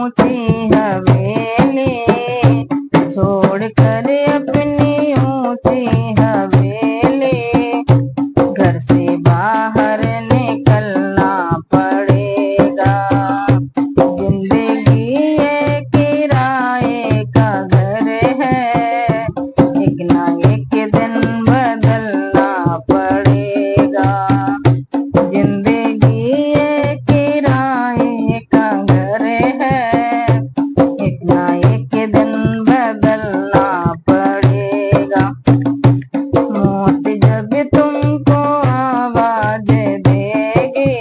ऊंची हवेली, छोड़ कर अपनी ऊंची हवेली, घर से बाहर निकलना पड़ेगा। जिंदगी ये किराए का घर है, एक ना एक दिन बदलना पड़ेगा। जिंदगी ये किराए का घर है, एक ना एक दिन बदलना पड़ेगा। मौत जब तुमको आवाज देगी,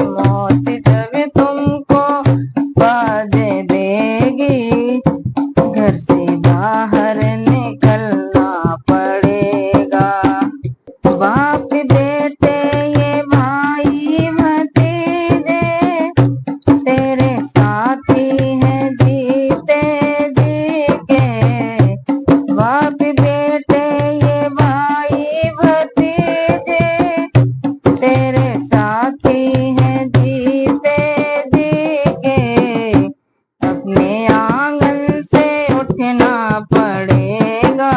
मौत जब तुमको आवाज देगी, घर से बाहर निकलना पड़ेगा। बाप बेटे ये भाई भतीजे, तेरे साथी हैं जीते जी के। बाप बेटे ये भाई भतीजे, तेरे साथी हैं जीते जी के। अपने आंगन से उठना पड़ेगा,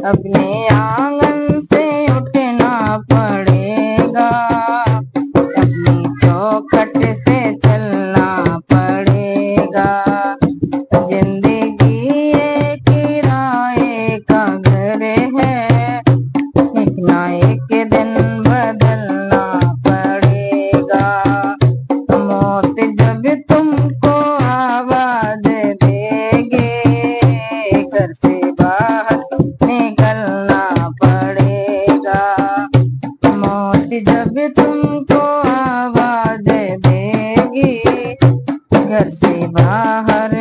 अपने आंगन से उठना पड़ेगा, अपनी चौखट से चलना पड़ेगा। जिंदगी ये किराए का घर है, एक ना एक दिन बदलना पड़ेगा। मौत जब तुमको आवाज देगी, घर से बाहर निकलना पड़ेगा। मौत जब तुमको आवाज देगी, घर से बाहर